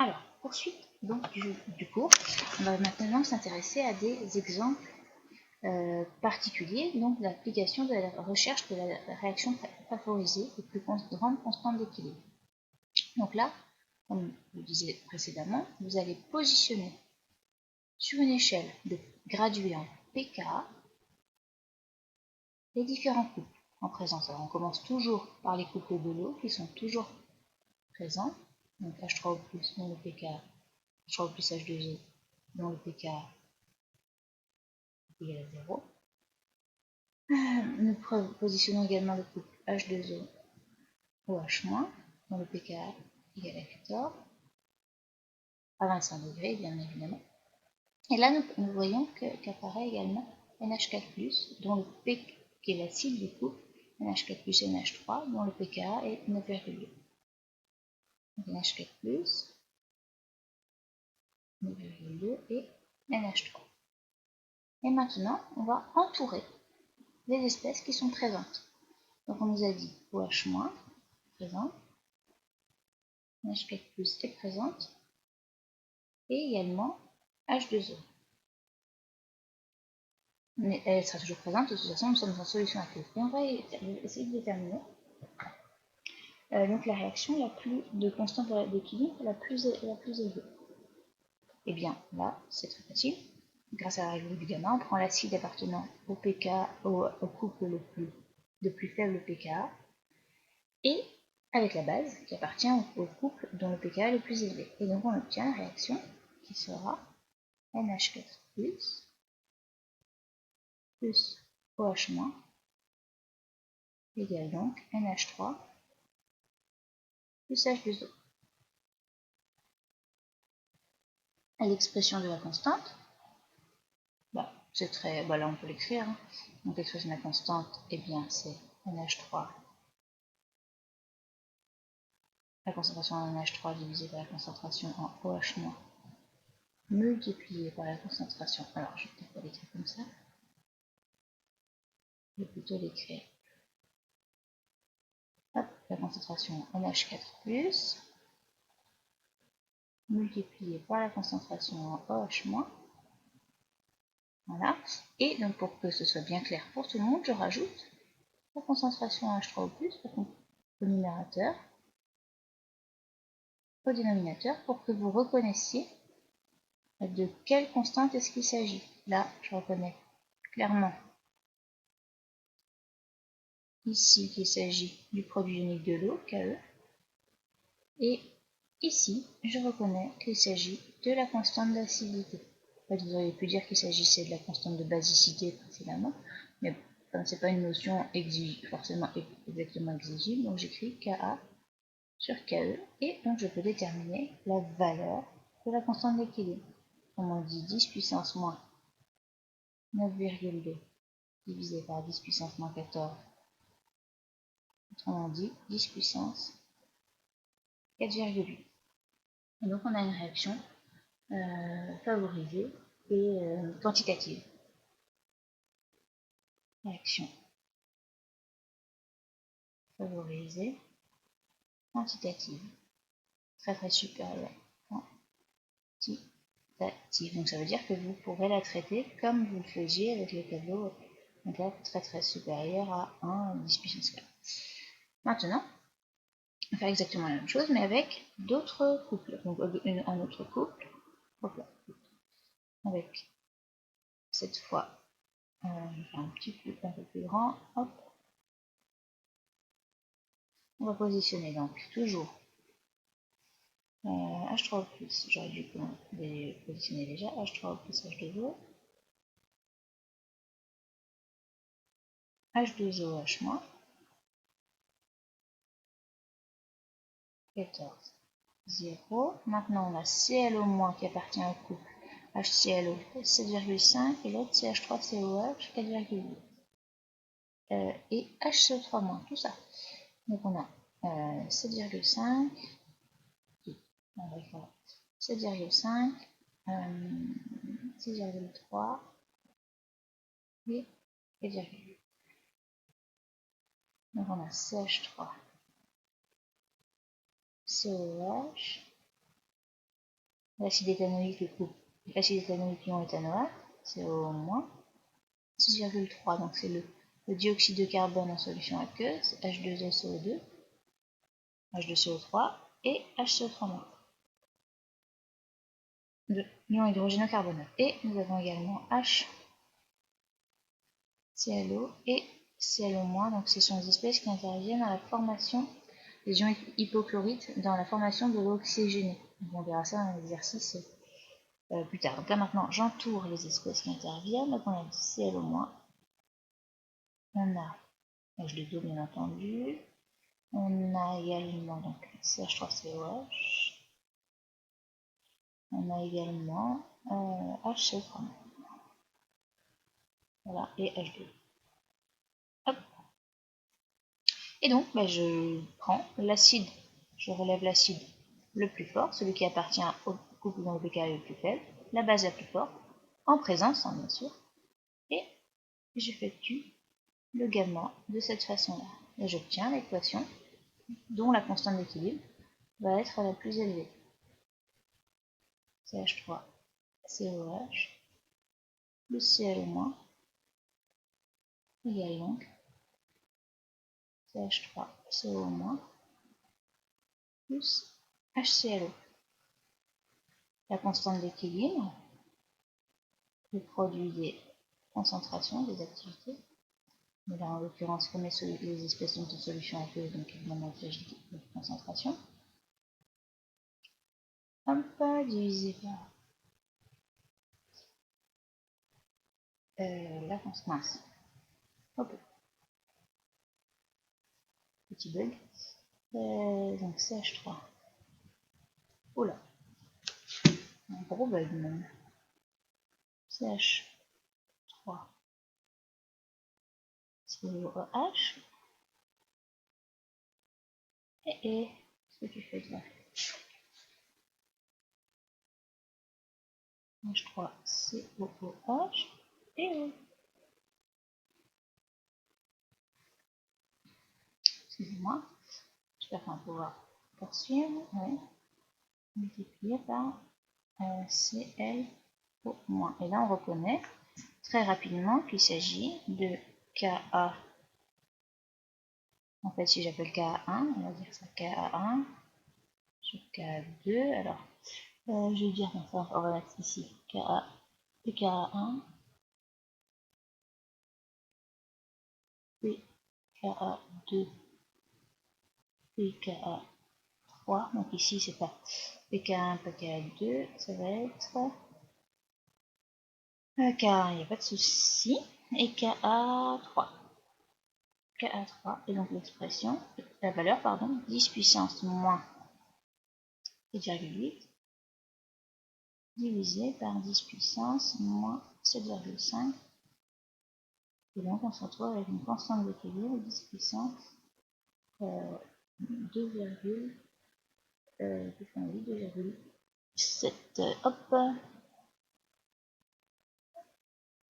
Alors, poursuite donc du cours, on va maintenant s'intéresser à des exemples particuliers, donc l'application de la recherche de la réaction favorisée les plus grandes constantes d'équilibre. Donc là, comme je le disais précédemment, vous allez positionner sur une échelle graduée en pKa les différents couples en présence. Alors on commence toujours par les couples de l'eau qui sont toujours présents, donc H3O+ dans le pKa, H3O+ H2O dont le pKa est égal à 0. Nous positionnons également le couple H2O OH- dont le pKa égale à 14, à 25 degrés bien évidemment. Et là nous voyons qu'apparaît également NH4+, dont le pKa, qui est la cible du couple NH4+, NH3, dont le pKa est 9,2. Donc NH4+, 9,2 et NH3. Et maintenant, on va entourer les espèces qui sont présentes. Donc on nous a dit OH- présent, NH4+ est présente, et également H2O. Mais elle sera toujours présente, de toute façon nous sommes en solution aqueuse. Et on va essayer de déterminer donc la réaction de constante d'équilibre la plus élevée. Et bien là, c'est très facile. Grâce à la règle du gamma, on prend l'acide appartenant au pKa, au couple de plus faible pKa, et avec la base qui appartient au couple dont le pKa est le plus élevé. Et donc on obtient la réaction qui sera NH4+ plus OH- égale donc NH3 plus H2O. À l'expression de la constante, c'est très, là on peut l'écrire. Hein. Donc l'expression de la constante, eh bien c'est NH3, la concentration en NH3 divisée par la concentration en OH- multipliée par la concentration. Alors je vais peut-être pas l'écrire comme ça. Je vais plutôt l'écrire. Hop, la concentration en NH4+, multipliée par la concentration en OH-. Voilà. Et donc pour que ce soit bien clair pour tout le monde, je rajoute la concentration en H3O+, au numérateur, au dénominateur, pour que vous reconnaissiez de quelle constante est-ce qu'il s'agit. Là, je reconnais clairement ici qu'il s'agit du produit unique de l'eau, KE, et ici, je reconnais qu'il s'agit de la constante d'acidité. En fait, vous auriez pu dire qu'il s'agissait de la constante de basicité précédemment, mais comme ce n'est pas une notion forcément exactement exigible, donc j'écris Ka sur KE, et donc je peux déterminer la valeur de la constante d'équilibre. On dit 10 puissance moins 9,2 divisé par 10 puissance moins 14, autrement dit 10 puissance 4,8. Et donc on a une réaction favorisée et quantitative. Réaction favorisée quantitative. Très très supérieure. Quantitative. Donc ça veut dire que vous pourrez la traiter comme vous le faisiez avec le tableau, donc là très très supérieur à 1 10 puissance 4. Maintenant, on va faire exactement la même chose mais avec d'autres couples. Donc un autre couple, avec cette fois un petit peu un peu plus grand, hop. On va positionner donc toujours H3O+, j'aurais dû les positionner déjà, H3O+, H2O, H2O, H-, 14, 0. Maintenant on a ClO- qui appartient au couple HClO 7,5 et l'autre CH3COH 4,8. Et HCO3-, tout ça. Donc on a 7,5, 7,5, 6,3 et 4,8. Donc on a CH3, COH, L'acide éthanoïque, l'acide éthanoïque ion éthanoate, CO-, 6,3, donc c'est le dioxyde de carbone en solution aqueuse, H2SO2, H2CO3 et HCO3-. De l'ion hydrogénocarbonate. Et nous avons également HClO et ClO-, donc ce sont des espèces qui interviennent dans la formation des ions hypochlorites dans la formation de l'eau oxygénée. Donc on verra ça dans l'exercice plus tard. Donc là maintenant j'entoure les espèces qui interviennent. Donc on a dit ClO-, on a H2O bien entendu, on a également donc CH3COH, on a également HCO3, voilà, et H2O. Hop. Et donc je prends l'acide, je relève l'acide le plus fort, celui qui appartient au couple moléculaire le plus faible, la base la plus forte, en présence, bien sûr, et j'effectue le gamma de cette façon-là. Et j'obtiens l'équation dont la constante d'équilibre va être la plus élevée. CH3COH plus Cl- égale donc CH3CO- plus HClO. La constante d'équilibre, le produit des concentrations, des activités. Mais là, en l'occurrence, comme les espèces sont en solution aqueuse, donc évidemment, il s'agit de concentration. Hop, divisé par la constance. Hop. Petit bug. Donc CH3. Oula. Un gros bug même. CH3. COH. Et ce que tu fais là. H3COOH. Et excusez-moi. J'espère qu'on va pouvoir poursuivre. Ouais. Multiplié par ClO-. Et là, on reconnaît très rapidement qu'il s'agit de Ka. En fait, si j'appelle Ka1, on va dire ça Ka1 sur Ka2. Alors, je vais dire comme ça, on va mettre ici Ka et Ka1, puis Ka2, puis Ka3. Donc ici, c'est pas PK1, PK2, ça va être K1, il n'y a pas de souci, et Ka3. Ka3, et donc l'expression, la valeur, pardon, 10 puissance moins 7,8 divisé par 10 puissance moins 7,5. Et donc on se retrouve avec une constante d'équilibre 10 puissance 2,7. Hop,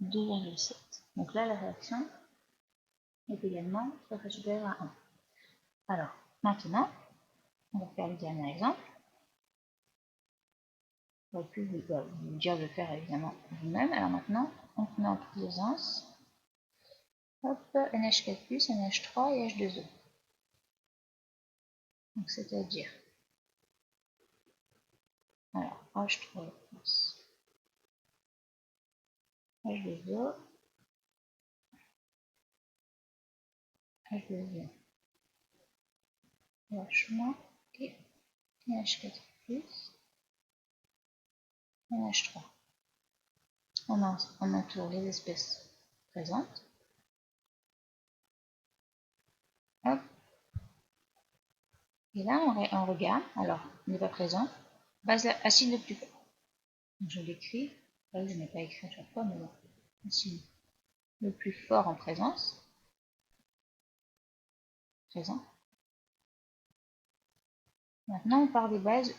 2,7. Donc là la réaction est également très très supérieure à 1. Alors maintenant on va faire le dernier exemple. J'aurais pu vous dire de le faire évidemment vous-même. Alors maintenant on met en présence, hop, NH4+, NH3 et H2O. Donc c'est-à-dire, alors H3 plus H2O, H2O, H- et NH4+, NH3. On entoure les espèces présentes. Hop. Et là, on regarde. Alors, il n'est pas présent. Base acide le plus fort. Donc, je l'écris. Là, je n'ai pas écrit à chaque fois, mais bon. Acide le plus fort en présence. Présent. Maintenant, on part des bases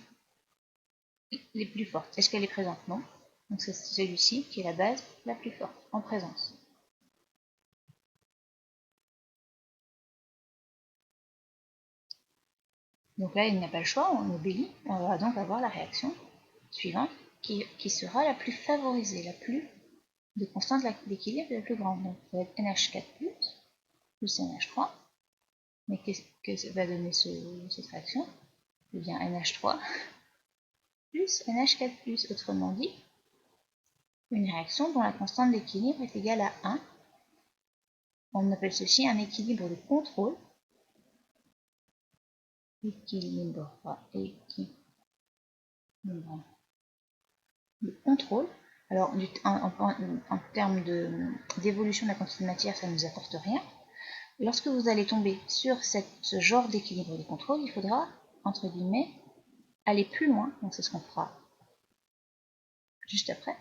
les plus fortes. Est-ce qu'elle est présente? Non. Donc, c'est celui-ci qui est la base la plus forte en présence. Donc là, il n'y a pas le choix, on obéit. On va donc avoir la réaction suivante qui sera la plus favorisée, la plus de constante d'équilibre la plus grande. Donc ça va être NH4+, plus NH3. Mais qu'est-ce que va donner cette réaction? Eh bien NH3 plus NH4+, autrement dit, une réaction dont la constante d'équilibre est égale à 1. On appelle ceci un équilibre de contrôle. Équilibre de contrôle. Alors, en termes d'évolution de la quantité de matière, ça ne nous apporte rien. Lorsque vous allez tomber sur ce genre d'équilibre de contrôle, il faudra, entre guillemets, aller plus loin. Donc, c'est ce qu'on fera juste après.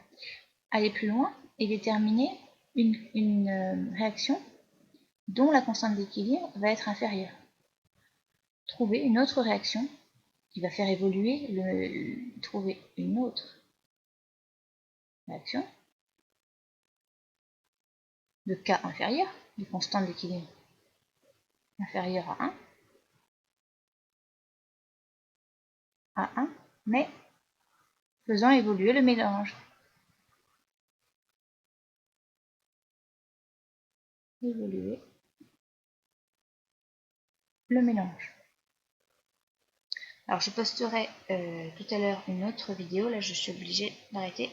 Aller plus loin et déterminer une réaction dont la constante d'équilibre va être inférieure. Trouver une autre réaction qui va faire évoluer, trouver une autre réaction de K inférieur, de constante d'équilibre inférieure à 1, mais faisant évoluer le mélange. Évoluer le mélange. Alors je posterai tout à l'heure une autre vidéo, là je suis obligée d'arrêter.